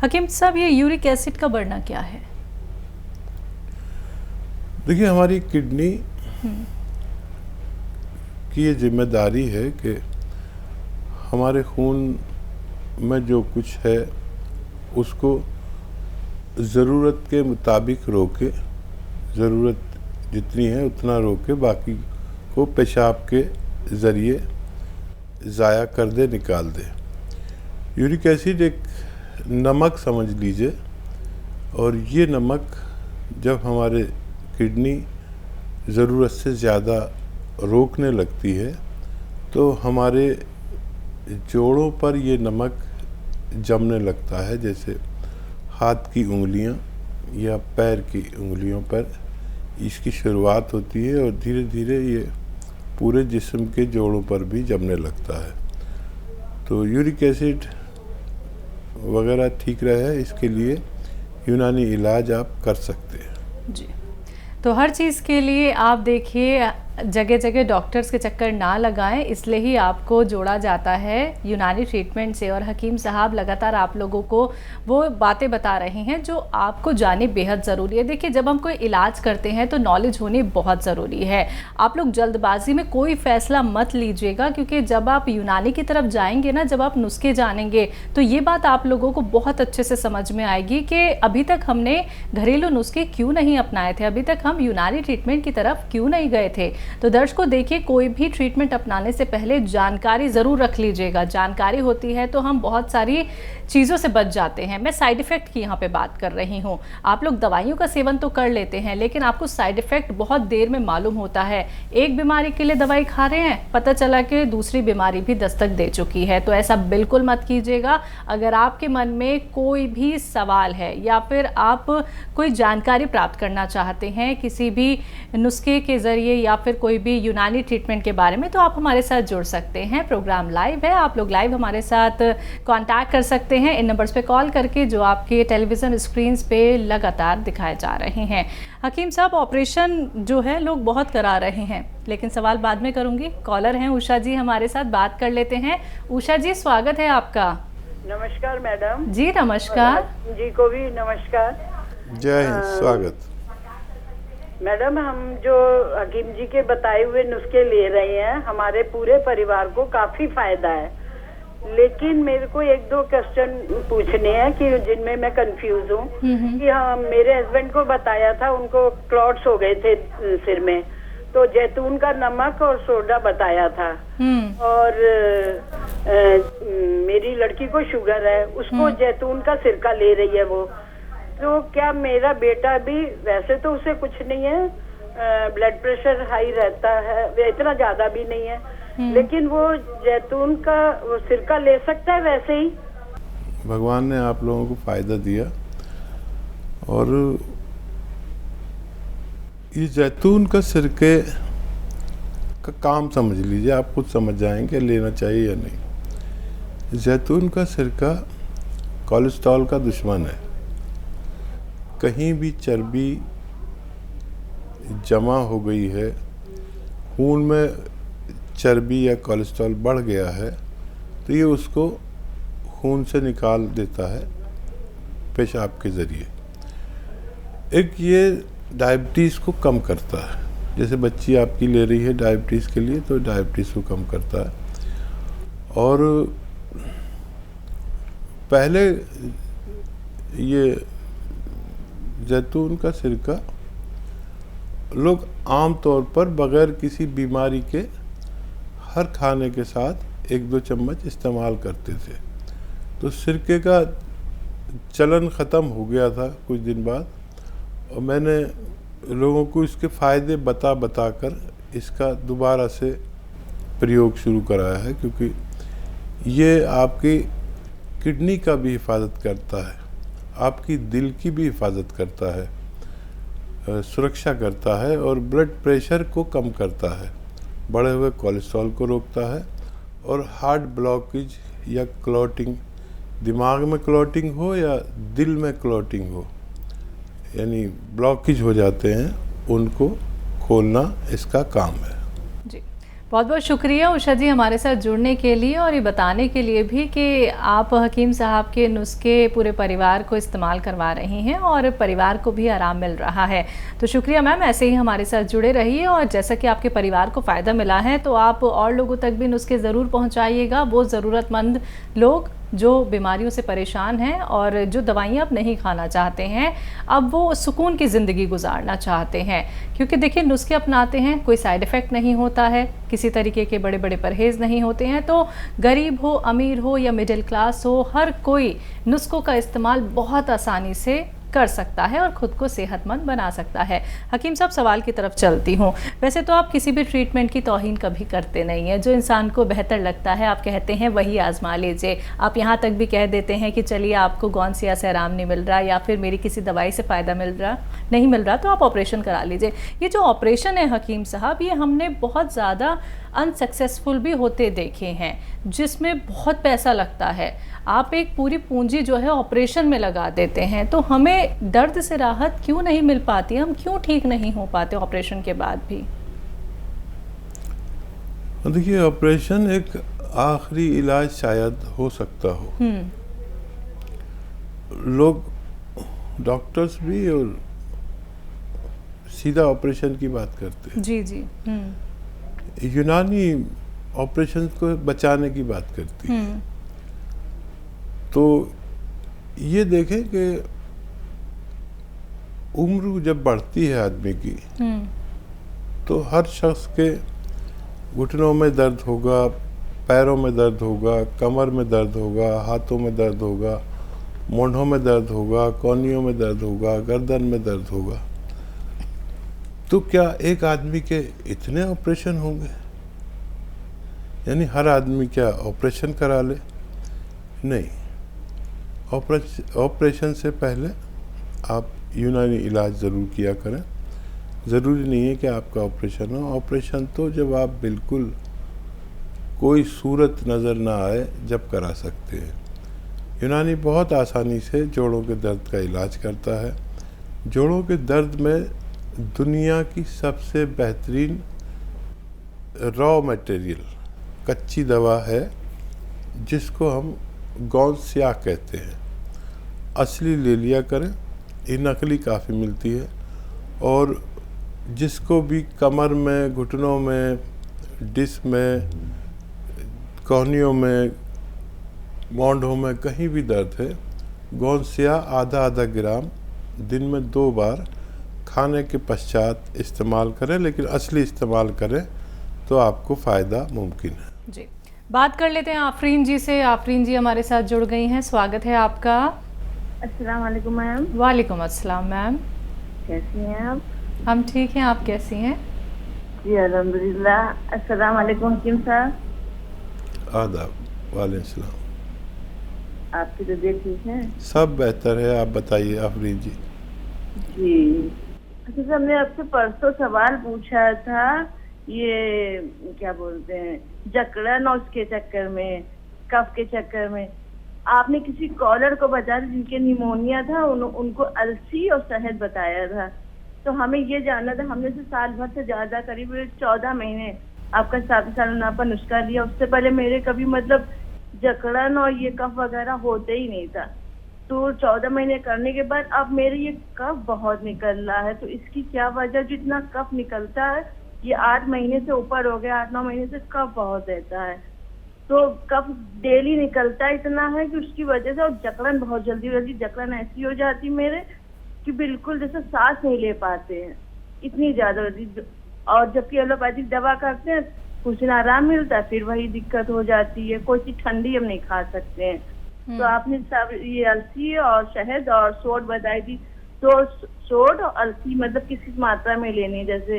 हकीम साहब, ये uric acid का बढ़ना क्या है? देखिए, हमारी किडनी की ये जिम्मेदारी है कि हमारे खून में जो कुछ है उसको ज़रूरत के मुताबिक रोके, ज़रूरत जितनी है उतना रोके, बाकी को पेशाब के ज़रिए ज़ाया कर दे, निकाल दे। यूरिक एसिड एक नमक समझ लीजिए, और ये नमक जब हमारे किडनी ज़रूरत से ज़्यादा रोकने लगती है तो हमारे जोड़ों पर ये नमक जमने लगता है, जैसे हाथ की उंगलियां या पैर की उंगलियों पर इसकी शुरुआत होती है और धीरे धीरे ये पूरे जिस्म के जोड़ों पर भी जमने लगता है। तो यूरिक एसिड वगैरह ठीक रहे, इसके लिए यूनानी इलाज आप कर सकते हैं। जी, तो हर चीज़ के लिए आप देखिए जगह जगह डॉक्टर्स के चक्कर ना लगाएं, इसलिए ही आपको जोड़ा जाता है यूनानी ट्रीटमेंट से। और हकीम साहब लगातार आप लोगों को वो बातें बता रहे हैं जो आपको जाने बेहद ज़रूरी है। देखिए, जब हम कोई इलाज करते हैं तो नॉलेज होनी बहुत ज़रूरी है। आप लोग जल्दबाजी में कोई फ़ैसला मत लीजिएगा, क्योंकि जब आप यूनानी की तरफ जाएंगे ना, जब आप नुस्खे जानेंगे तो ये बात आप लोगों को बहुत अच्छे से समझ में आएगी कि अभी तक हमने घरेलू नुस्खे क्यों नहीं अपनाए थे, अभी तक हम यूनानी ट्रीटमेंट की तरफ क्यों नहीं गए थे। तो दर्शकों देखिए, कोई भी ट्रीटमेंट अपनाने से पहले जानकारी ज़रूर रख लीजिएगा। जानकारी होती है तो हम बहुत सारी चीज़ों से बच जाते हैं। मैं साइड इफ़ेक्ट की यहाँ पे बात कर रही हूँ। आप लोग दवाइयों का सेवन तो कर लेते हैं, लेकिन आपको साइड इफ़ेक्ट बहुत देर में मालूम होता है। एक बीमारी के लिए दवाई खा रहे हैं, पता चला कि दूसरी बीमारी भी दस्तक दे चुकी है। तो ऐसा बिल्कुल मत कीजिएगा। अगर आपके मन में कोई भी सवाल है या फिर आप कोई जानकारी प्राप्त करना चाहते हैं किसी भी नुस्खे के ज़रिए या फिर कोई भी यूनानी ट्रीटमेंट के बारे में, तो आप हमारे साथ जुड़ सकते हैं। प्रोग्राम लाइव है, आप लोग लाइव हमारे साथ कांटेक्ट कर सकते हैं इन नंबर्स पे कॉल करके जो आपके टेलीविज़न स्क्रीन्स पे लगातार दिखाए जा रहे हैं। हकीम साहब, ऑपरेशन जो है लोग बहुत करा रहे हैं, लेकिन सवाल बाद में करूंगी। कॉलर हैं उषा जी हमारे साथ, बात कर लेते हैं। उषा जी, स्वागत है आपका। नमस्कार मैडम। जी नमस्कार। जी को भी नमस्कार। जय हिंद, स्वागत। मैडम, हम जो हकीम जी के बताए हुए नुस्खे ले रहे हैं, हमारे पूरे परिवार को काफी फायदा है। लेकिन मेरे को एक दो क्वेश्चन पूछने हैं कि जिनमें मैं कंफ्यूज हूँ। कि हाँ, मेरे हस्बैंड को बताया था, उनको क्लॉट्स हो गए थे सिर में, तो जैतून का नमक और सोडा बताया था। और मेरी लड़की को शुगर है, उसको जैतून का सिरका ले रही है वो। तो क्या मेरा बेटा भी, वैसे तो उसे कुछ नहीं है, ब्लड प्रेशर हाई रहता है, इतना ज्यादा भी नहीं है, लेकिन वो जैतून का वो सिरका ले सकता है वैसे ही? भगवान ने आप लोगों को फायदा दिया, और ये जैतून का सिरके का काम समझ लीजिए, आप खुद समझ जाएंगे लेना चाहिए या नहीं। जैतून का सिरका कोलेस्ट्रॉल का दुश्मन है। कहीं भी चर्बी जमा हो गई है, खून में चर्बी या कोलेस्ट्रॉल बढ़ गया है, तो ये उसको खून से निकाल देता है पेशाब के ज़रिए। एक ये डायबिटीज़ को कम करता है, जैसे बच्ची आपकी ले रही है डायबिटीज़ के लिए, तो डायबिटीज़ को कम करता है। और पहले ये जैतून का सिरका लोग आम तौर पर बगैर किसी बीमारी के हर खाने के साथ 1-2 चम्मच इस्तेमाल करते थे। तो सिरके का चलन ख़त्म हो गया था कुछ दिन बाद, और मैंने लोगों को इसके फ़ायदे बता कर इसका दोबारा से प्रयोग शुरू कराया है, क्योंकि ये आपकी किडनी का भी हिफाजत करता है, आपकी दिल की भी हिफाजत करता है, सुरक्षा करता है, और ब्लड प्रेशर को कम करता है, बढ़े हुए कोलेस्ट्रॉल को रोकता है, और हार्ट ब्लॉकेज या क्लॉटिंग, दिमाग में क्लॉटिंग हो या दिल में क्लॉटिंग हो, यानी ब्लॉकेज हो जाते हैं, उनको खोलना इसका काम है। जी, बहुत बहुत शुक्रिया उषा जी हमारे साथ जुड़ने के लिए और ये बताने के लिए भी कि आप हकीम साहब के नुस्खे पूरे परिवार को इस्तेमाल करवा रही हैं और परिवार को भी आराम मिल रहा है। तो शुक्रिया मैम, ऐसे ही हमारे साथ जुड़े रहिए और जैसा कि आपके परिवार को फ़ायदा मिला है तो आप और लोगों तक भी नुस्खे ज़रूर पहुँचाइएगा। वो ज़रूरतमंद लोग जो बीमारियों से परेशान हैं और जो दवाइयाँ अब नहीं खाना चाहते हैं, अब वो सुकून की ज़िंदगी गुजारना चाहते हैं। क्योंकि देखिए नुस्खे अपनाते हैं, कोई साइड इफ़ेक्ट नहीं होता है, किसी तरीके के बड़े बड़े परहेज़ नहीं होते हैं। तो गरीब हो, अमीर हो या मिडिल क्लास हो, हर कोई नुस्खों का इस्तेमाल बहुत आसानी से कर सकता है और ख़ुद को सेहतमंद बना सकता है। हकीम साहब, सवाल की तरफ चलती हूँ। वैसे तो आप किसी भी ट्रीटमेंट की तौहीन कभी करते नहीं हैं, जो इंसान को बेहतर लगता है आप कहते हैं वही आजमा लीजिए। आप यहाँ तक भी कह देते हैं कि चलिए आपको गौनसिया से आराम नहीं मिल रहा या फिर मेरी किसी दवाई से फ़ायदा नहीं मिल रहा तो आप ऑपरेशन करा लीजिए। ये जो ऑपरेशन है हकीम साहब, ये हमने बहुत ज़्यादा अनसक्सेसफुल भी होते देखे हैं, जिसमें बहुत पैसा लगता है। आप एक पूरी पूंजी जो है ऑपरेशन में लगा देते हैं, तो हमें दर्द से राहत क्यों नहीं मिल पाती? हम क्यों ठीक नहीं हो पाते ऑपरेशन के बाद भी? देखिए, ऑपरेशन एक आखिरी इलाज शायद हो सकता हो। लोग, डॉक्टर्स भी और सीधा ऑपरेशन की बात करते हैं। जी जी। यूनानी ऑपरेशन को बचाने की बात करती है। तो ये देखें कि उम्र जब बढ़ती है आदमी की, तो हर शख्स के घुटनों में दर्द होगा, पैरों में दर्द होगा, कमर में दर्द होगा, हाथों में दर्द होगा, मोढ़ों में दर्द होगा, कौनियों में दर्द होगा, गर्दन में दर्द होगा। तो क्या एक आदमी के इतने ऑपरेशन होंगे? यानी हर आदमी क्या ऑपरेशन करा ले? नहीं। ऑपरेशन से पहले आप यूनानी इलाज ज़रूर किया करें। ज़रूरी नहीं है कि आपका ऑपरेशन हो। ऑपरेशन तो जब आप बिल्कुल कोई सूरत नज़र ना आए जब करा सकते हैं। यूनानी बहुत आसानी से जोड़ों के दर्द का इलाज करता है। जोड़ों के दर्द में दुनिया की सबसे बेहतरीन रॉ मटेरियल कच्ची दवा है, जिसको हम गौनसिया कहते हैं। असली ले लिया करें, ये नकली काफ़ी मिलती है। और जिसको भी कमर में, घुटनों में, डिस्क में, कौनियों में, मोढ़ों में कहीं भी दर्द है, गौनसिया आधा ग्राम दिन में 2 बार खाने के पश्चात इस्तेमाल करें, लेकिन असली इस्तेमाल करें तो आपको फ़ायदा मुमकिन है। जी, बात कर लेते हैं आफरीन जी से। आफरीन जी हमारे साथ जुड़ गई हैं, स्वागत है आपका। अस्सलाम वालेकुम मैम। वालेकुम अस्सलाम मैम, कैसी हैं आप? हम ठीक हैं, आप कैसी हैं? जी अल्हम्दुलिल्लाह। अस्सलाम वालेकुम हकीम साहब। आदाब। वालेकुम सलाम। आपकी तबीयत ठीक है? सब बेहतर है, आप बताइए आफरीन जी। जी अच्छा, हमने आपसे परसों सवाल पूछा था, ये क्या बोलते हैं, जकड़न और उसके चक्कर में, कफ के चक्कर में। आपने किसी कॉलर को बताया जिनके निमोनिया था, उनको अलसी और शहद बताया था। तो हमें ये जानना था, हमने से साल भर से ज्यादा, करीब 14 महीने आपका साबिसाना पर नुस्खा लिया। उससे पहले मेरे कभी मतलब जकड़न और ये कफ वगैरह होते ही नहीं था। तो 14 महीने करने के बाद अब मेरे ये कफ बहुत निकल रहा है। तो इसकी क्या वजह, जितना कफ निकलता है, ये 8 महीने से ऊपर हो गया, 8-9 महीने से कफ बहुत रहता है। तो कफ डेली निकलता इतना है कि उसकी वजह से, और जकड़न बहुत जल्दी जकड़न ऐसी हो जाती मेरे कि बिल्कुल जैसे सांस नहीं ले पाते हैं, इतनी ज्यादा। और जबकि एलोपैथिक दवा करते हैं कुछ दिन आराम मिलता है, फिर वही दिक्कत हो जाती है। कोई चीज ठंडी हम नहीं खा सकते हैं। तो आपने सब ये अलसी और शहद और सोड बताई थी। तो सोड और अलसी मतलब किस मात्रा में लेनी? जैसे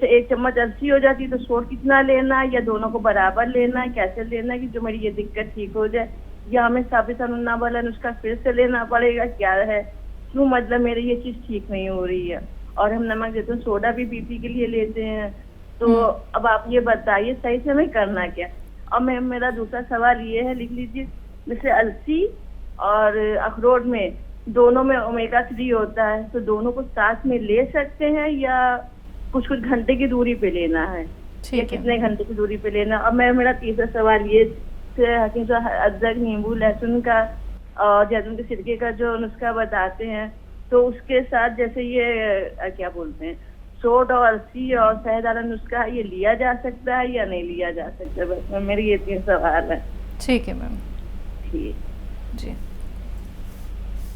1 चम्मच अलसी हो जाती है तो सोड कितना लेना है, या दोनों को बराबर लेना है? कैसे लेना है कि जो मेरी ये दिक्कत ठीक हो जाए, या हमें साबिसाना वाला नुस्खा फिर से लेना पड़ेगा? क्या है, क्यों मतलब मेरी ये चीज ठीक नहीं हो रही है? और हम नमक देते हैं, सोडा भी बीपी के लिए लेते हैं। तो अब आप ये बताइए सही से हमें करना क्या? और मेरा दूसरा सवाल ये है, लिख लीजिए, जैसे अलसी और अखरोट में दोनों में ओमेगा 3 होता है, तो दोनों को साथ में ले सकते हैं या कुछ घंटे की दूरी पे लेना है? ठीक है। कितने घंटे की दूरी पे लेना। और मेरा तीसरा सवाल ये हकीम साहब, अदरक, नींबू, लहसुन का और जैतून के सिरके का जो नुस्खा बताते हैं, तो उसके साथ जैसे ये क्या बोलते हैं, सोंठ और अलसी और शहद वाला नुस्खा, ये लिया जा सकता है या नहीं लिया जा सकता? बस मेरे ये 3 सवाल है। ठीक है मैम। ठीक जी।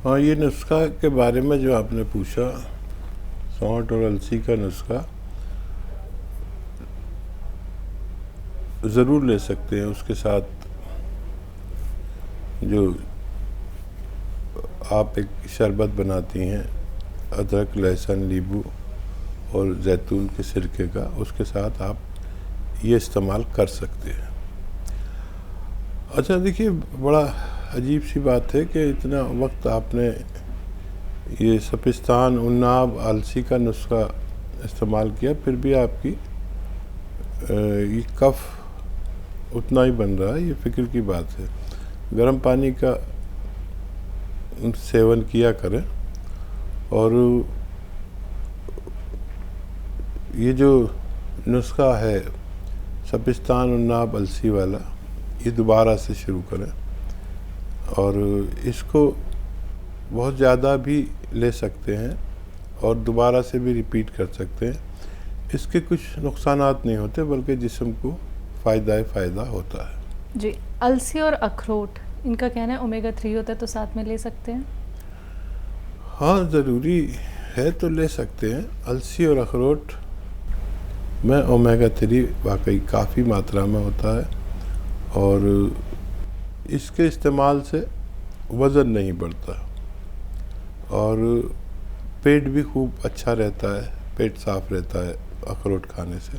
हाँ, ये नुस्खा के बारे में जो आपने पूछा, सौंठ और अलसी का नुस्खा ज़रूर ले सकते हैं। उसके साथ जो आप एक शरबत बनाती हैं अदरक, लहसुन, नींबू और जैतून के सिरके का, उसके साथ आप ये इस्तेमाल कर सकते हैं। अच्छा, देखिए, बड़ा अजीब सी बात है कि इतना वक्त आपने ये सपिस्तान, उन्नाब, अलसी का नुस्खा इस्तेमाल किया, फिर भी आपकी ये कफ उतना ही बन रहा है। ये फिक्र की बात है। गर्म पानी का सेवन किया करें। और ये जो नुस्खा है सपिस्तान, उन्नाब, अलसी वाला, ये दोबारा से शुरू करें। और इसको बहुत ज़्यादा भी ले सकते हैं और दोबारा से भी रिपीट कर सकते हैं। इसके कुछ नुकसानात नहीं होते, बल्कि जिस्म को फ़ायदा होता है। जी। अलसी और अखरोट, इनका कहना है ओमेगा 3 होता है, तो साथ में ले सकते हैं? हाँ, ज़रूरी है तो ले सकते हैं। अलसी और अखरोट में ओमेगा 3 वाकई काफ़ी मात्रा में होता है और इसके इस्तेमाल से वज़न नहीं बढ़ता और पेट भी खूब अच्छा रहता है, पेट साफ़ रहता है अखरोट खाने से।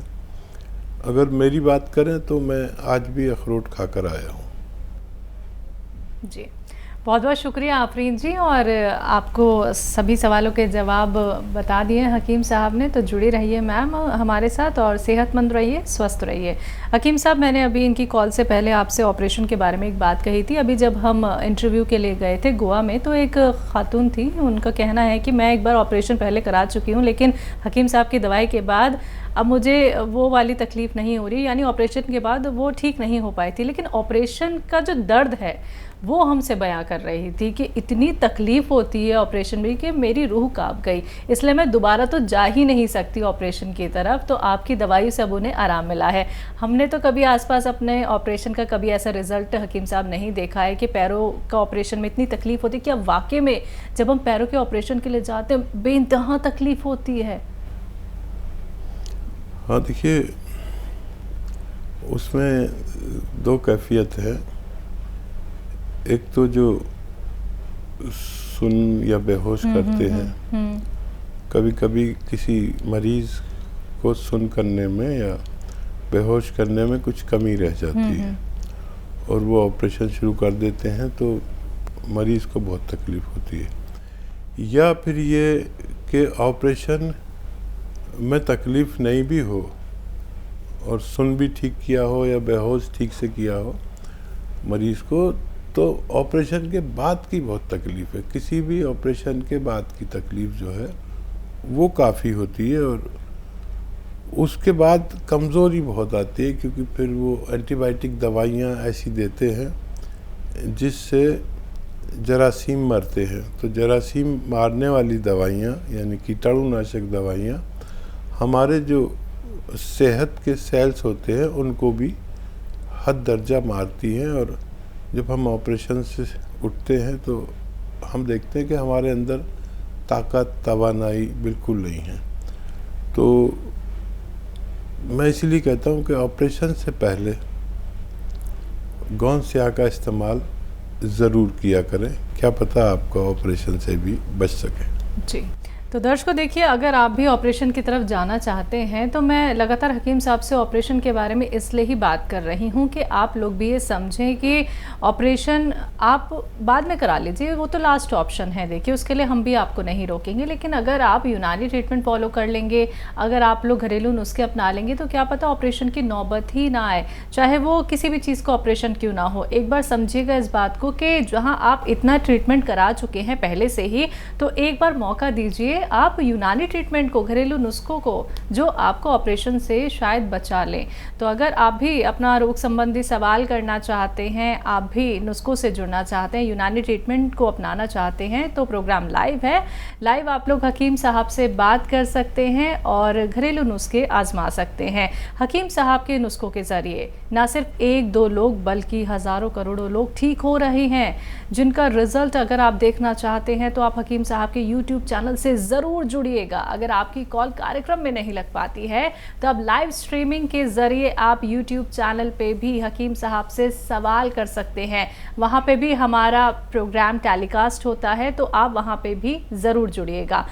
अगर मेरी बात करें तो मैं आज भी अखरोट खाकर आया हूँ। जी, बहुत बहुत शुक्रिया आफरीन जी। और आपको सभी सवालों के जवाब बता दिए हकीम साहब ने। तो जुड़ी रहिए मैम हमारे साथ और सेहतमंद रहिए, स्वस्थ रहिए। हकीम साहब, मैंने अभी इनकी कॉल से पहले आपसे ऑपरेशन के बारे में एक बात कही थी। अभी जब हम इंटरव्यू के लिए गए थे गोवा में, तो एक खातून थी, उनका कहना है कि मैं एक बार ऑपरेशन पहले करा चुकी हूँ, लेकिन हकीम साहब की दवाई के बाद अब मुझे वो वाली तकलीफ़ नहीं हो रही, यानी ऑपरेशन के बाद वो ठीक नहीं हो पाई थी। लेकिन ऑपरेशन का जो दर्द है वो हमसे बयां कर रही थी कि इतनी तकलीफ़ होती है ऑपरेशन में कि मेरी रूह कांप गई, इसलिए मैं दोबारा तो जा ही नहीं सकती ऑपरेशन की तरफ। तो आपकी दवाई से अब उन्हें आराम मिला है। हमने तो कभी आसपास अपने ऑपरेशन का कभी ऐसा रिज़ल्ट हकीम साहब नहीं देखा है कि पैरों का ऑपरेशन में इतनी तकलीफ़ होती है। कि अब वाकई में जब हम पैरों के ऑपरेशन के लिए जाते हैं बेइंतहा तकलीफ़ होती है? हाँ, देखिए, उसमें 2 कैफियत है। एक तो जो सुन या बेहोश करते हैं, कभी कभी किसी मरीज़ को सुन करने में या बेहोश करने में कुछ कमी रह जाती है और वो ऑपरेशन शुरू कर देते हैं, तो मरीज़ को बहुत तकलीफ़ होती है। या फिर ये कि ऑपरेशन में तकलीफ़ नहीं भी हो और सुन भी ठीक किया हो या बेहोश ठीक से किया हो मरीज़ को, तो ऑपरेशन के बाद की बहुत तकलीफ़ है। किसी भी ऑपरेशन के बाद की तकलीफ़ जो है वो काफ़ी होती है और उसके बाद कमज़ोरी बहुत आती है, क्योंकि फिर वो एंटीबायोटिक दवाइयाँ ऐसी देते हैं जिससे जरासीम मरते हैं। तो जरासीम मारने वाली दवाइयाँ, यानी कीटाणुनाशक दवाइयाँ, हमारे जो सेहत के सेल्स होते हैं उनको भी हद दर्जा मारती हैं। और जब हम ऑपरेशन से उठते हैं तो हम देखते हैं कि हमारे अंदर ताकत, तवानाई बिल्कुल नहीं है। तो मैं इसलिए कहता हूँ कि ऑपरेशन से पहले गोंद स्याह का इस्तेमाल ज़रूर किया करें। क्या पता आपका ऑपरेशन से भी बच सके। जी, तो दर्शकों देखिए, अगर आप भी ऑपरेशन की तरफ जाना चाहते हैं तो मैं लगातार हकीम साहब से ऑपरेशन के बारे में इसलिए ही बात कर रही हूं कि आप लोग भी ये समझें कि ऑपरेशन आप बाद में करा लीजिए, वो तो लास्ट ऑप्शन है। देखिए, उसके लिए हम भी आपको नहीं रोकेंगे, लेकिन अगर आप यूनानी ट्रीटमेंट फॉलो कर लेंगे, अगर आप लोग घरेलू नुस्खे अपना लेंगे, तो क्या पता ऑपरेशन की नौबत ही ना आए, चाहे वो किसी भी चीज़ का ऑपरेशन क्यों ना हो। एक बार समझिएगा इस बात को कि जहाँ आप इतना ट्रीटमेंट करा चुके हैं पहले से ही, तो एक बार मौका दीजिए आप यूनानी ट्रीटमेंट को, घरेलू नुस्खों को, जो आपको ऑपरेशन से शायद बचा लें। तो अगर आप भी अपना रोग संबंधी सवाल करना चाहते हैं, आप भी नुस्खों से जुड़ना चाहते हैं, यूनानी ट्रीटमेंट को अपनाना चाहते हैं, तो प्रोग्राम लाइव है। लाइव आप लोग हकीम साहब से बात कर सकते हैं और घरेलू नुस्खे आजमा सकते हैं। हकीम साहब के नुस्खों के ज़रिए ना सिर्फ 1-2 लोग बल्कि हज़ारों करोड़ों लोग ठीक हो रहे हैं, जिनका रिजल्ट अगर आप देखना चाहते हैं तो आप हकीम साहब के YouTube चैनल से ज़रूर जुड़िएगा। अगर आपकी कॉल कार्यक्रम में नहीं लग पाती है तो अब लाइव स्ट्रीमिंग के ज़रिए आप YouTube चैनल पे भी हकीम साहब से सवाल कर सकते हैं। वहाँ पे भी हमारा प्रोग्राम टेलीकास्ट होता है, तो आप वहाँ पे भी ज़रूर जुड़िएगा।